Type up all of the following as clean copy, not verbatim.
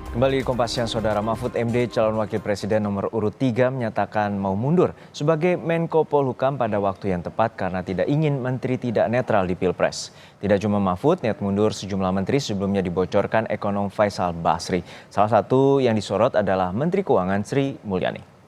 Kembali di Kompas Siang, Saudara. Mahfud MD, calon wakil presiden nomor urut 3, menyatakan mau mundur sebagai Menko Polhukam pada waktu yang tepat karena tidak ingin menteri tidak netral di Pilpres. Tidak cuma Mahfud, niat mundur sejumlah menteri sebelumnya dibocorkan ekonom Faisal Basri. Salah satu yang disorot adalah Menteri Keuangan Sri Mulyani.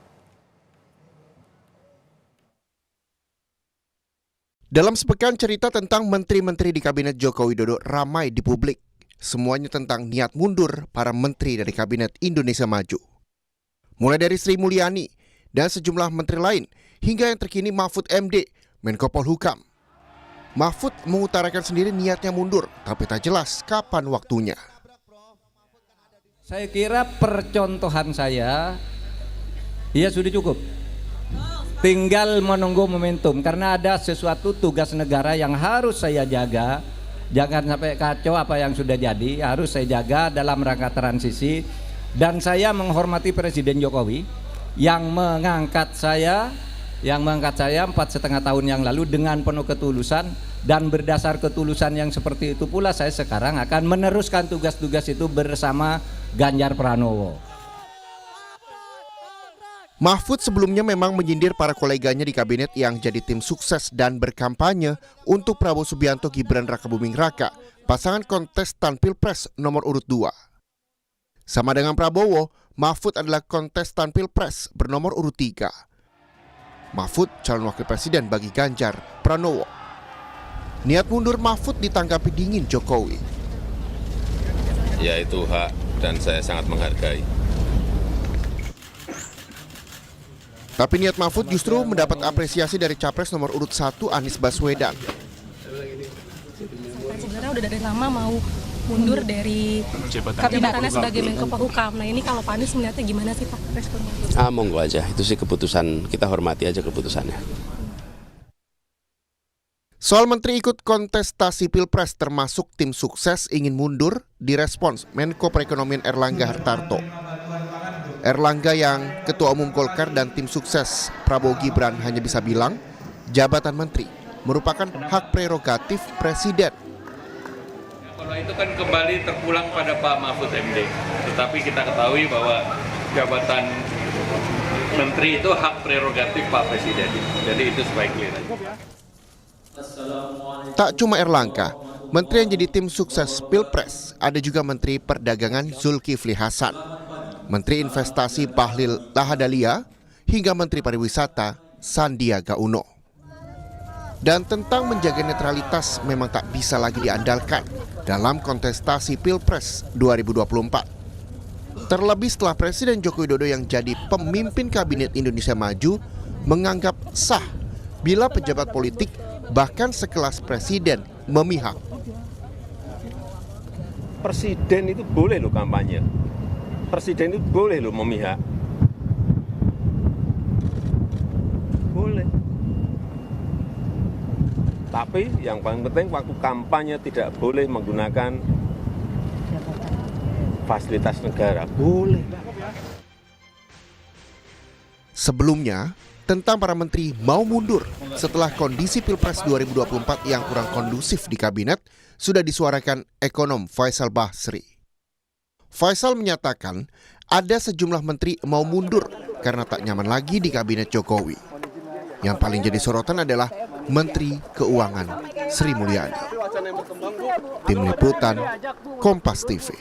Dalam sepekan cerita tentang menteri-menteri di Kabinet Joko Widodo ramai di publik. Semuanya tentang niat mundur para menteri dari Kabinet Indonesia Maju. Mulai dari Sri Mulyani dan sejumlah menteri lain, hingga yang terkini Mahfud MD, Menko Polhukam. Mahfud mengutarakan sendiri niatnya mundur, tapi tak jelas kapan waktunya. Saya kira percontohan saya, ya sudah cukup. Tinggal menunggu momentum, karena ada sesuatu tugas negara yang harus saya jaga. Jangan sampai kacau apa yang sudah jadi, harus saya jaga dalam rangka transisi. Dan saya menghormati Presiden Jokowi yang mengangkat saya 4,5 tahun yang lalu dengan penuh ketulusan. Dan berdasar ketulusan yang seperti itu pula saya sekarang akan meneruskan tugas-tugas itu bersama Ganjar Pranowo. Mahfud sebelumnya memang menyindir para koleganya di kabinet yang jadi tim sukses dan berkampanye untuk Prabowo Subianto Gibran Rakabuming Raka, pasangan kontestan Pilpres nomor urut 2. Sama dengan Prabowo, Mahfud adalah kontestan Pilpres bernomor urut 3. Mahfud calon wakil presiden bagi Ganjar Pranowo. Niat mundur Mahfud ditanggapi dingin Jokowi. Ya, itu hak dan saya sangat menghargai. Tapi niat Mahfud justru mendapat apresiasi dari Capres nomor urut 1 Anies Baswedan. Sebenarnya udah dari lama mau mundur dari jabatannya sebagai Menko Polhukam. Nah ini kalau Pak Anies melihatnya gimana sih Pak responnya? Monggo aja, itu sih keputusan, kita hormati aja keputusannya. Soal menteri ikut kontestasi Pilpres termasuk tim sukses ingin mundur, direspons Menko Perekonomian Erlangga Hartarto. Erlangga yang ketua umum Golkar dan tim sukses Prabowo Gibran hanya bisa bilang jabatan menteri merupakan hak prerogatif presiden. Kalau itu kan kembali terpulang pada Pak Mahfud MD. Tetapi kita ketahui bahwa jabatan menteri itu hak prerogatif Pak Presiden. Jadi itu sebaiknya. Tak cuma Erlangga, menteri yang jadi tim sukses Pilpres ada juga Menteri Perdagangan Zulkifli Hasan, Menteri Investasi Bahlil Lahadalia, hingga Menteri Pariwisata Sandiaga Uno. Dan tentang menjaga netralitas memang tak bisa lagi diandalkan dalam kontestasi Pilpres 2024. Terlebih setelah Presiden Joko Widodo yang jadi pemimpin Kabinet Indonesia Maju menganggap sah bila pejabat politik bahkan sekelas presiden memihak. Presiden itu boleh loh kampanye. Presiden itu boleh loh memihak. Boleh. Tapi yang paling penting waktu kampanye tidak boleh menggunakan fasilitas negara. Boleh. Sebelumnya, tentang para menteri mau mundur setelah kondisi Pilpres 2024 yang kurang kondusif di kabinet sudah disuarakan ekonom Faisal Basri. Faisal menyatakan ada sejumlah menteri mau mundur karena tak nyaman lagi di kabinet Jokowi. Yang paling jadi sorotan adalah Menteri Keuangan Sri Mulyani. Tim Liputan Kompas TV.